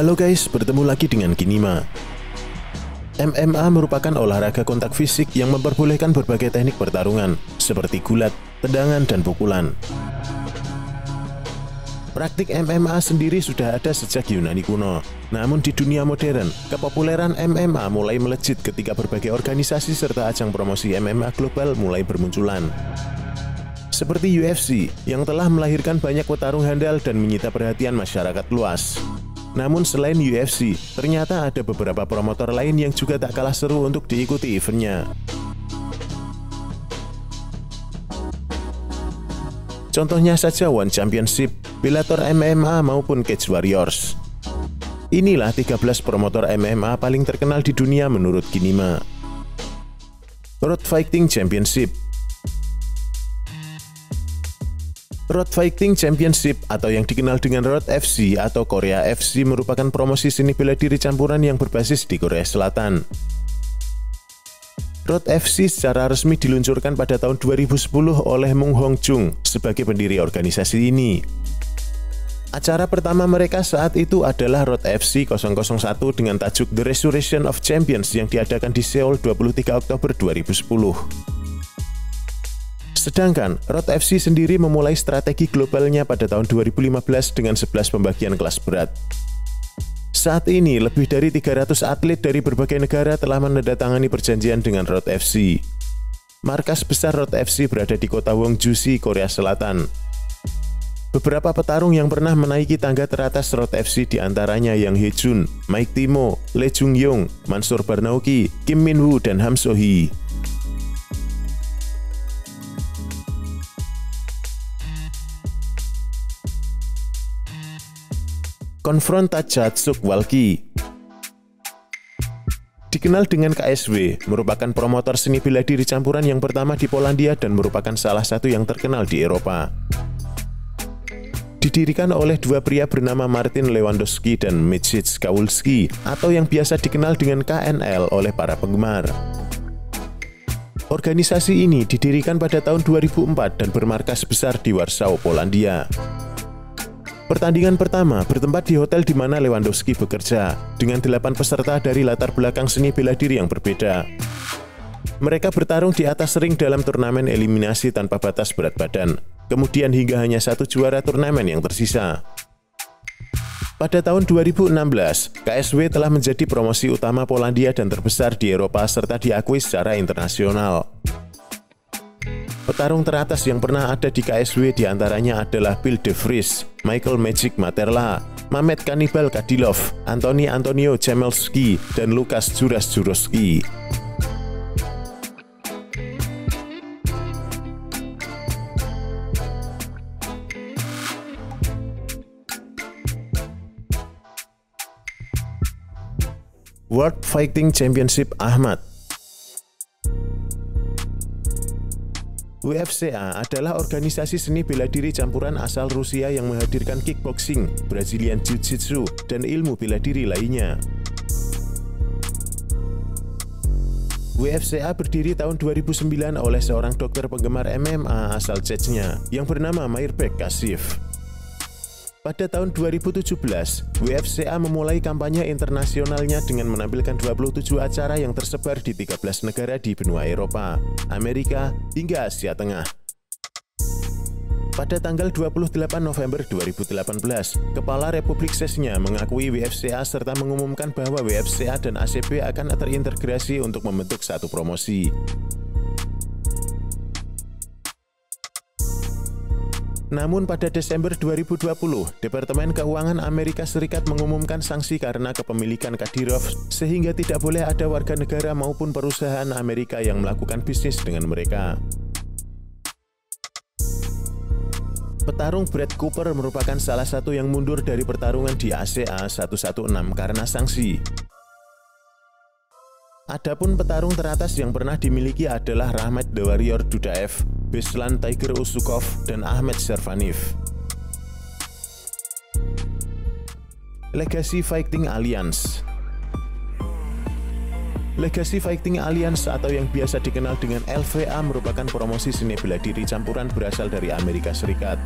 Halo guys, bertemu lagi dengan Kinima. MMA merupakan olahraga kontak fisik yang memperbolehkan berbagai teknik pertarungan, seperti gulat, tendangan, dan pukulan. Praktik MMA sendiri sudah ada sejak Yunani kuno. Namun di dunia modern, kepopuleran MMA mulai melejit ketika berbagai organisasi serta ajang promosi MMA global mulai bermunculan. Seperti UFC, yang telah melahirkan banyak petarung handal dan menyita perhatian masyarakat luas. Namun selain UFC, ternyata ada beberapa promotor lain yang juga tak kalah seru untuk diikuti eventnya. Contohnya saja One Championship, Bellator MMA maupun Cage Warriors. Inilah 13 promotor MMA paling terkenal di dunia menurut Kinima. Road Fighting Championship. Road Fighting Championship atau yang dikenal dengan Road FC atau Korea FC merupakan promosi seni bela diri campuran yang berbasis di Korea Selatan. Road FC secara resmi diluncurkan pada tahun 2010 oleh Mung Hong Chung sebagai pendiri organisasi ini. Acara pertama mereka saat itu adalah Road FC 001 dengan tajuk The Resurrection of Champions yang diadakan di Seoul 23 Oktober 2010. Sedangkan Road FC sendiri memulai strategi globalnya pada tahun 2015 dengan 11 pembagian kelas berat. Saat ini, lebih dari 300 atlet dari berbagai negara telah menandatangani perjanjian dengan Road FC. Markas besar Road FC berada di kota Wonju-si, Korea Selatan. Beberapa petarung yang pernah menaiki tangga teratas Road FC diantaranya Yang Hee-jun, Mike Timo, Lee Jung-yong, Mansur Barnaoki, Kim Min-woo, dan Ham So-hee. Konfrontatsuk Walki. Dikenal dengan KSW, merupakan promotor seni bela diri campuran yang pertama di Polandia dan merupakan salah satu yang terkenal di Eropa. Didirikan oleh dua pria bernama Martin Lewandowski dan Maciej Kowalski atau yang biasa dikenal dengan KNL oleh para penggemar. Organisasi ini didirikan pada tahun 2004 dan bermarkas besar di Warsaw, Polandia. Pertandingan pertama bertempat di hotel di mana Lewandowski bekerja, dengan 8 peserta dari latar belakang seni bela diri yang berbeda. Mereka bertarung di atas ring dalam turnamen eliminasi tanpa batas berat badan, kemudian hingga hanya satu juara turnamen yang tersisa. Pada tahun 2016, KSW telah menjadi promosi utama Polandia dan terbesar di Eropa serta diakui secara internasional. Petarung teratas yang pernah ada di KSW diantaranya adalah Bill De Vries, Michael Magic Materla, Mamet Kanibal Kadilov, Anthony Antonio Chemelski, dan Lukas Juras-Jurowski. World Fighting Championship Ahmad. WFCA adalah organisasi seni bela diri campuran asal Rusia yang menghadirkan kickboxing, Brazilian Jiu-Jitsu, dan ilmu bela diri lainnya. WFCA berdiri tahun 2009 oleh seorang dokter penggemar MMA asal Chechnya yang bernama Mairbek Kasif. Pada tahun 2017, WFCA memulai kampanye internasionalnya dengan menampilkan 27 acara yang tersebar di 13 negara di benua Eropa, Amerika, hingga Asia Tengah. Pada tanggal 28 November 2018, Kepala Republik Chechnya mengakui WFCA serta mengumumkan bahwa WFCA dan ACB akan terintegrasi untuk membentuk satu promosi. Namun pada Desember 2020, Departemen Keuangan Amerika Serikat mengumumkan sanksi karena kepemilikan Kadyrov sehingga tidak boleh ada warga negara maupun perusahaan Amerika yang melakukan bisnis dengan mereka. Petarung Brad Cooper merupakan salah satu yang mundur dari pertarungan di ACA 116 karena sanksi. Adapun petarung teratas yang pernah dimiliki adalah Rahmat The Warrior Dudaev, Beslan Tiger Usukov, dan Ahmed Shervaniv. Legacy Fighting Alliance. Legacy Fighting Alliance atau yang biasa dikenal dengan LVA merupakan promosi seni bela diri campuran berasal dari Amerika Serikat.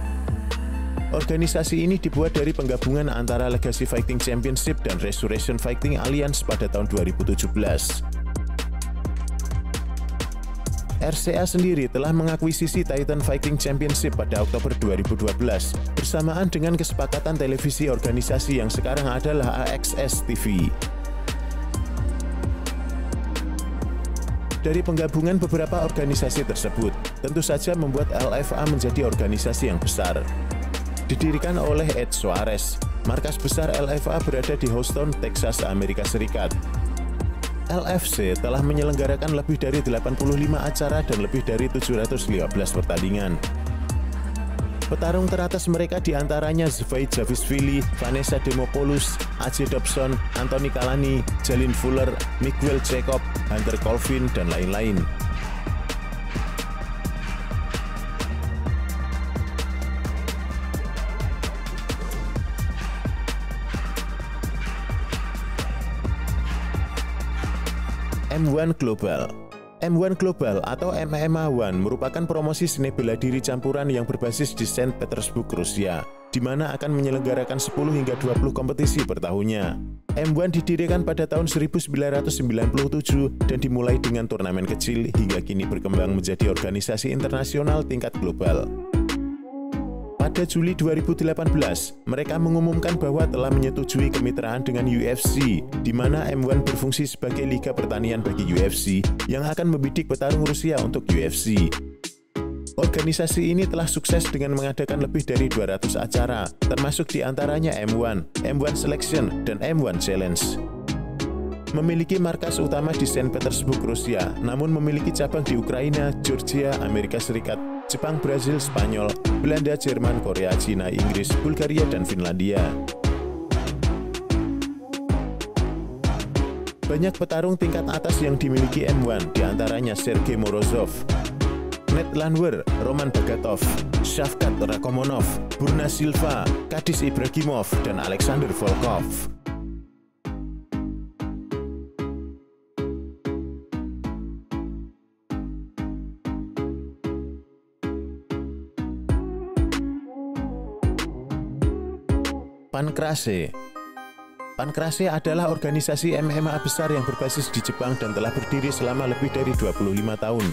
Organisasi ini dibuat dari penggabungan antara Legacy Fighting Championship dan Resurrection Fighting Alliance pada tahun 2017. RCA sendiri telah mengakuisisi Titan Fighting Championship pada Oktober 2012 bersamaan dengan kesepakatan televisi organisasi yang sekarang adalah AXS TV. Dari penggabungan beberapa organisasi tersebut, tentu saja membuat LFA menjadi organisasi yang besar. Didirikan oleh Ed Soares, markas besar LFA berada di Houston, Texas, Amerika Serikat. LFC telah menyelenggarakan lebih dari 85 acara dan lebih dari 715 pertandingan. Petarung teratas mereka diantaranya Zvi Javishvili, Vanessa Demopoulos, AJ Dobson, Anthony Kalani, Jalin Fuller, Miguel Jacob, Hunter Colvin, dan lain-lain. M1 Global. M1 Global atau MMA One merupakan promosi seni bela diri campuran yang berbasis di Saint Petersburg, Rusia, di mana akan menyelenggarakan 10 hingga 20 kompetisi per tahunnya. M1 didirikan pada tahun 1997 dan dimulai dengan turnamen kecil hingga kini berkembang menjadi organisasi internasional tingkat global. Pada Juli 2018, mereka mengumumkan bahwa telah menyetujui kemitraan dengan UFC, di mana M1 berfungsi sebagai liga pertanian bagi UFC yang akan membidik petarung Rusia untuk UFC. Organisasi ini telah sukses dengan mengadakan lebih dari 200 acara, termasuk diantaranya M1, M1 Selection, dan M1 Challenge. Memiliki markas utama di Saint Petersburg, Rusia, namun memiliki cabang di Ukraina, Georgia, Amerika Serikat, Jepang, Brazil, Spanyol, Belanda, Jerman, Korea, Cina, Inggris, Bulgaria, dan Finlandia. Banyak petarung tingkat atas yang dimiliki M1, diantaranya Sergey Morozov, Ned Landwehr, Roman Bagatov, Shavkat Rakhmonov, Burna Silva, Kadis Ibragimov, dan Alexander Volkov. Pancrase. Pancrase adalah organisasi MMA besar yang berbasis di Jepang dan telah berdiri selama lebih dari 25 tahun.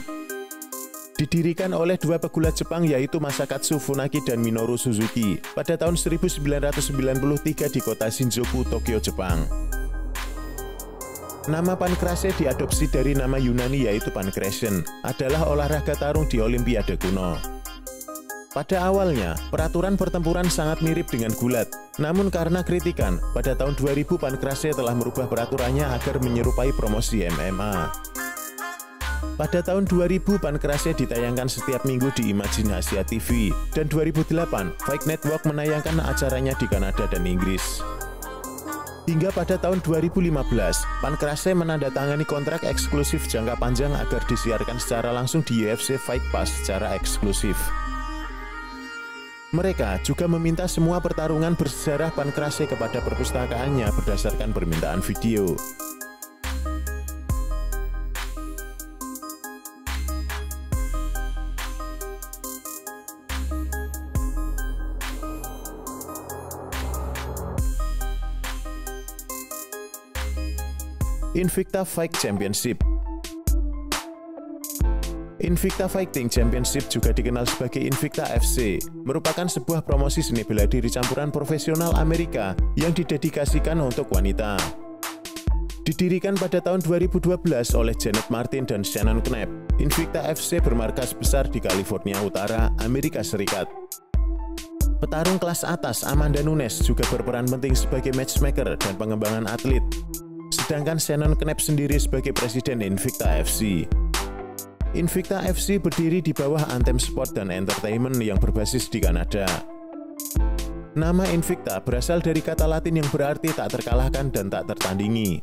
Didirikan oleh dua pegulat Jepang yaitu Masakatsu Funaki dan Minoru Suzuki pada tahun 1993 di kota Shinjuku, Tokyo, Jepang. Nama Pancrase diadopsi dari nama Yunani yaitu Pancration, adalah olahraga tarung di Olimpiade kuno. Pada awalnya, peraturan pertempuran sangat mirip dengan gulat. Namun karena kritikan, pada tahun 2000 Pancrase telah merubah peraturannya agar menyerupai promosi MMA. Pada tahun 2000, Pancrase ditayangkan setiap minggu di Imagine Asia TV, dan 2008, Fight Network menayangkan acaranya di Kanada dan Inggris. Hingga pada tahun 2015, Pancrase menandatangani kontrak eksklusif jangka panjang agar disiarkan secara langsung di UFC Fight Pass secara eksklusif. Mereka juga meminta semua pertarungan bersejarah Pancrase kepada perpustakaannya berdasarkan permintaan video. Invicta Fight Championship. Invicta Fighting Championship juga dikenal sebagai Invicta FC, merupakan sebuah promosi seni bela diri campuran profesional Amerika yang didedikasikan untuk wanita. Didirikan pada tahun 2012 oleh Janet Martin dan Shannon Knapp, Invicta FC bermarkas besar di California Utara, Amerika Serikat. Petarung kelas atas Amanda Nunes juga berperan penting sebagai matchmaker dan pengembangan atlet, sedangkan Shannon Knapp sendiri sebagai presiden Invicta FC. Invicta FC berdiri di bawah Anthem Sport dan Entertainment yang berbasis di Kanada. Nama Invicta berasal dari kata Latin yang berarti tak terkalahkan dan tak tertandingi.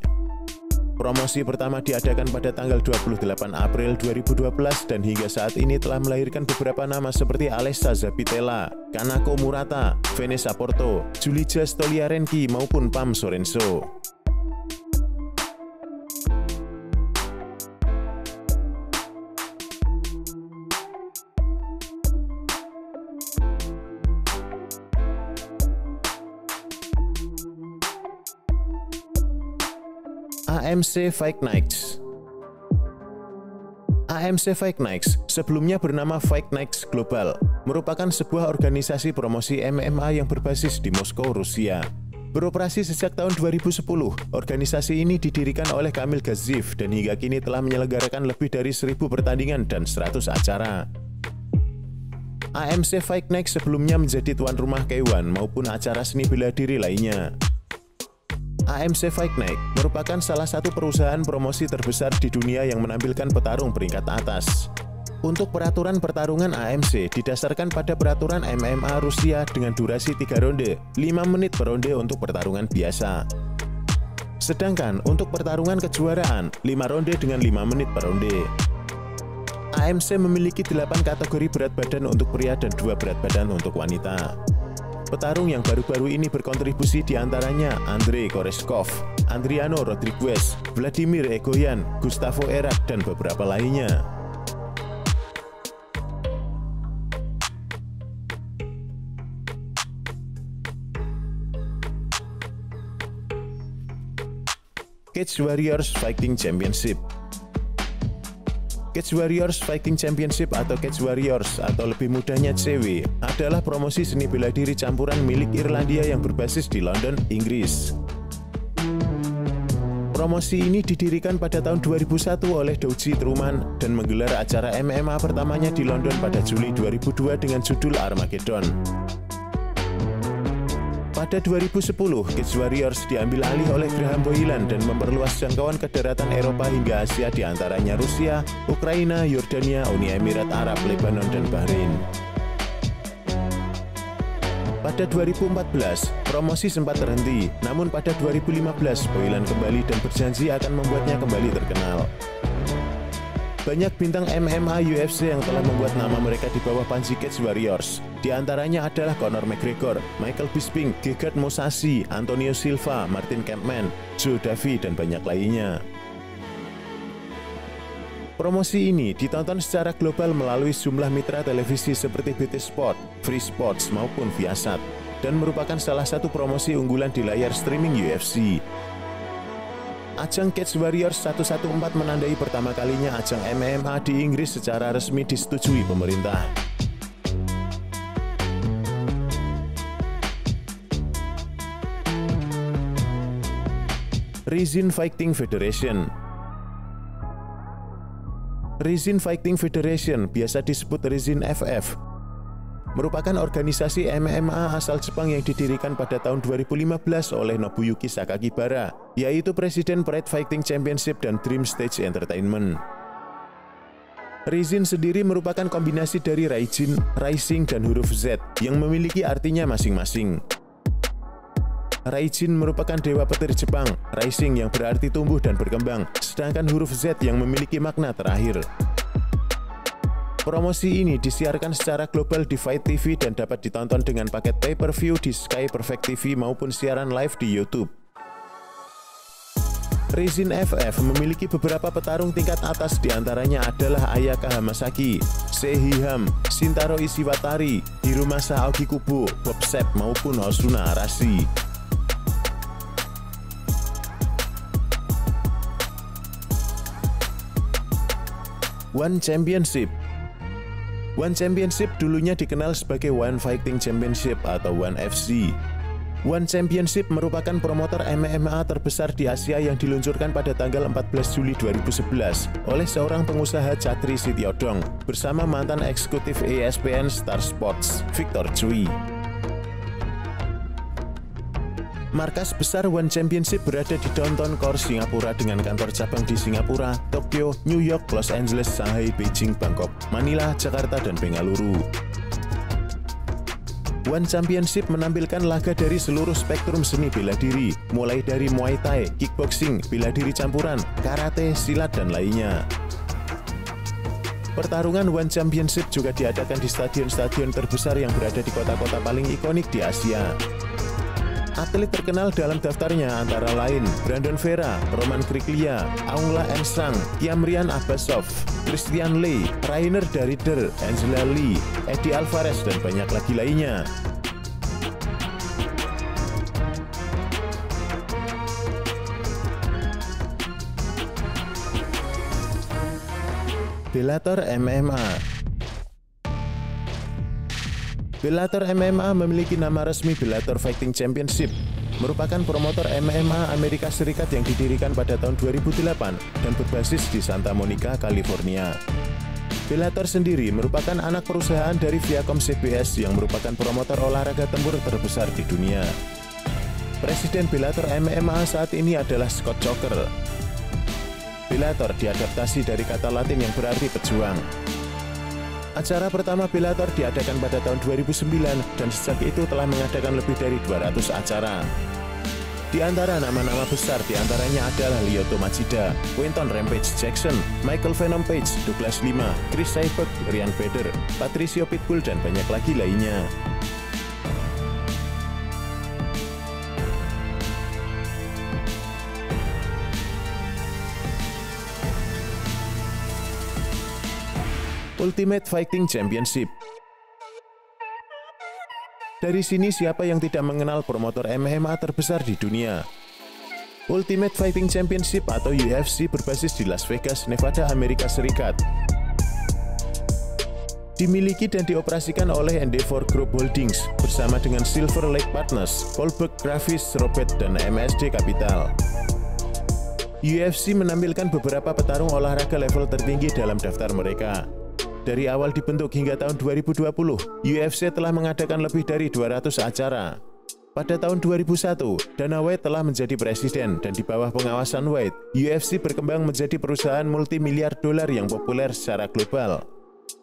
Promosi pertama diadakan pada tanggal 28 April 2012 dan hingga saat ini telah melahirkan beberapa nama seperti Alessa Zappitella, Kanako Murata, Vanessa Porto, Julija Stoliarenki maupun Pam Sorenso. AMC Fight Nights. AMC Fight Nights, sebelumnya bernama Fight Nights Global, merupakan sebuah organisasi promosi MMA yang berbasis di Moskow, Rusia. Beroperasi sejak tahun 2010, organisasi ini didirikan oleh Kamil Gaziev dan hingga kini telah menyelenggarakan lebih dari 1000 pertandingan dan 100 acara. AMC Fight Nights sebelumnya menjadi tuan rumah K1 maupun acara seni bela diri lainnya. AMC Fight Night merupakan salah satu perusahaan promosi terbesar di dunia yang menampilkan petarung peringkat atas. Untuk peraturan pertarungan AMC didasarkan pada peraturan MMA Rusia dengan durasi 3 ronde, 5 menit per ronde untuk pertarungan biasa. Sedangkan untuk pertarungan kejuaraan, 5 ronde dengan 5 menit per ronde. AMC memiliki 8 kategori berat badan untuk pria dan 2 berat badan untuk wanita. Petarung yang baru-baru ini berkontribusi diantaranya Andrei Koreshkov, Andriano Rodriguez, Vladimir Egoyan, Gustavo Erak, dan beberapa lainnya. Cage Warriors Fighting Championship. Cage Warriors Fighting Championship atau Cage Warriors atau lebih mudahnya CW adalah promosi seni bela diri campuran milik Irlandia yang berbasis di London, Inggris. Promosi ini didirikan pada tahun 2001 oleh Dougie Truman dan menggelar acara MMA pertamanya di London pada Juli 2002 dengan judul Armageddon. Pada 2010, Cage Warriors diambil alih oleh Graham Boylan dan memperluas jangkauan ke daratan Eropa hingga Asia diantaranya Rusia, Ukraina, Yordania, Uni Emirat Arab, Lebanon, dan Bahrain. Pada 2014, promosi sempat terhenti, namun pada 2015 Boylan kembali dan berjanji akan membuatnya kembali terkenal. Banyak bintang MMA UFC yang telah membuat nama mereka di bawah panji Cage Warriors. Di antaranya adalah Conor McGregor, Michael Bisping, Gegard Mousasi, Antonio Silva, Martin Kampmann, Joe Davy, dan banyak lainnya. Promosi ini ditonton secara global melalui sejumlah mitra televisi seperti BT Sport, Free Sports, maupun Viasat, dan merupakan salah satu promosi unggulan di layar streaming UFC. Ajang Cage Warriors 114 menandai pertama kalinya ajang MMA di Inggris secara resmi disetujui pemerintah. Rizin Fighting Federation. Rizin Fighting Federation, biasa disebut Rizin FF, merupakan organisasi MMA asal Jepang yang didirikan pada tahun 2015 oleh Nobuyuki Sakakibara, yaitu Presiden Pride Fighting Championship dan Dream Stage Entertainment. Rizin sendiri merupakan kombinasi dari Raijin, Rising, dan huruf Z yang memiliki artinya masing-masing. Raijin merupakan dewa petir Jepang, Rising yang berarti tumbuh dan berkembang, sedangkan huruf Z yang memiliki makna terakhir. Promosi ini disiarkan secara global di Fight TV dan dapat ditonton dengan paket pay-per-view di Sky Perfect TV maupun siaran live di YouTube. Rizin FF memiliki beberapa petarung tingkat atas, diantaranya adalah Ayaka Hamasaki, Seiham, Shintaro Ishiwatari, Hiromasa Aokikubo, Bob Sapp, maupun Hosuna Arashi. One Championship. One Championship dulunya dikenal sebagai One Fighting Championship atau One FC. One Championship merupakan promotor MMA terbesar di Asia yang diluncurkan pada tanggal 14 Juli 2011 oleh seorang pengusaha Chatri Sitiodong bersama mantan eksekutif ESPN Star Sports, Victor Cui. Markas besar One Championship berada di Downtown Core, Singapura dengan kantor cabang di Singapura, Tokyo, New York, Los Angeles, Shanghai, Beijing, Bangkok, Manila, Jakarta, dan Bengaluru. One Championship menampilkan laga dari seluruh spektrum seni bela diri, mulai dari Muay Thai, kickboxing, bela diri campuran, karate, silat, dan lainnya. Pertarungan One Championship juga diadakan di stadion-stadion terbesar yang berada di kota-kota paling ikonik di Asia. Atlet terkenal dalam daftarnya antara lain Brandon Vera, Roman Kriklia, Aung La Ensang, Kiamrian Abbasov, Christian Lee, Rainer Darider, Angela Lee, Eddie Alvarez, dan banyak lagi lainnya. Bellator MMA. Bellator MMA memiliki nama resmi Bellator Fighting Championship, merupakan promotor MMA Amerika Serikat yang didirikan pada tahun 2008 dan berbasis di Santa Monica, California. Bellator sendiri merupakan anak perusahaan dari Viacom CBS yang merupakan promotor olahraga tempur terbesar di dunia. Presiden Bellator MMA saat ini adalah Scott Coker. Bellator diadaptasi dari kata Latin yang berarti pejuang. Acara pertama Bellator diadakan pada tahun 2009 dan sejak itu telah mengadakan lebih dari 200 acara. Di antara nama-nama besar diantaranya adalah Lyoto Machida, Quinton Rampage Jackson, Michael Venom Page, Douglas Lima, Chris Cyborg, Ryan Bader, Patricio Pitbull, dan banyak lagi lainnya. Ultimate Fighting Championship. Dari sini siapa yang tidak mengenal promotor MMA terbesar di dunia? Ultimate Fighting Championship atau UFC berbasis di Las Vegas, Nevada, Amerika Serikat. Dimiliki dan dioperasikan oleh Endeavor Group Holdings bersama dengan Silver Lake Partners, Goldberg Graphics, Robert, dan MSD Capital. UFC menampilkan beberapa petarung olahraga level tertinggi dalam daftar mereka. Dari awal dibentuk hingga tahun 2020, UFC telah mengadakan lebih dari 200 acara. Pada tahun 2001, Dana White telah menjadi presiden dan di bawah pengawasan White, UFC berkembang menjadi perusahaan multimiliar dolar yang populer secara global.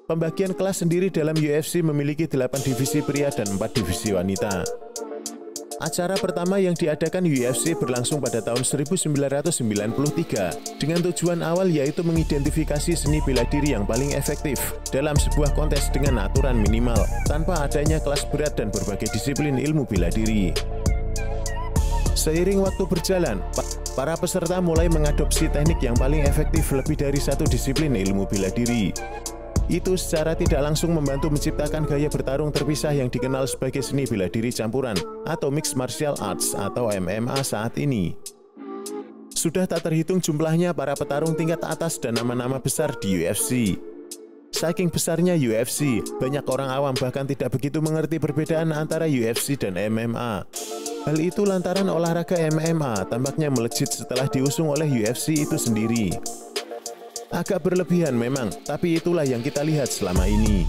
Pembagian kelas sendiri dalam UFC memiliki 8 divisi pria dan 4 divisi wanita. Acara pertama yang diadakan UFC berlangsung pada tahun 1993 dengan tujuan awal yaitu mengidentifikasi seni bela diri yang paling efektif dalam sebuah kontes dengan aturan minimal tanpa adanya kelas berat dan berbagai disiplin ilmu bela diri. Seiring waktu berjalan, para peserta mulai mengadopsi teknik yang paling efektif lebih dari satu disiplin ilmu bela diri. Itu secara tidak langsung membantu menciptakan gaya bertarung terpisah yang dikenal sebagai seni bela diri campuran atau Mixed Martial Arts atau MMA saat ini. Sudah tak terhitung jumlahnya para petarung tingkat atas dan nama-nama besar di UFC. Saking besarnya UFC, banyak orang awam bahkan tidak begitu mengerti perbedaan antara UFC dan MMA. Hal itu lantaran olahraga MMA tampaknya melejit setelah diusung oleh UFC itu sendiri. Agak berlebihan memang, tapi itulah yang kita lihat selama ini.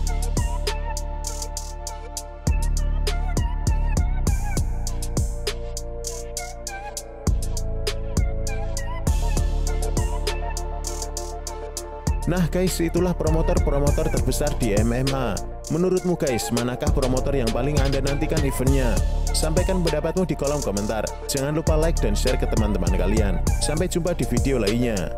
Nah guys, itulah promotor-promotor terbesar di MMA. Menurutmu guys, manakah promotor yang paling Anda nantikan eventnya? Sampaikan pendapatmu di kolom komentar. Jangan lupa like dan share ke teman-teman kalian. Sampai jumpa di video lainnya.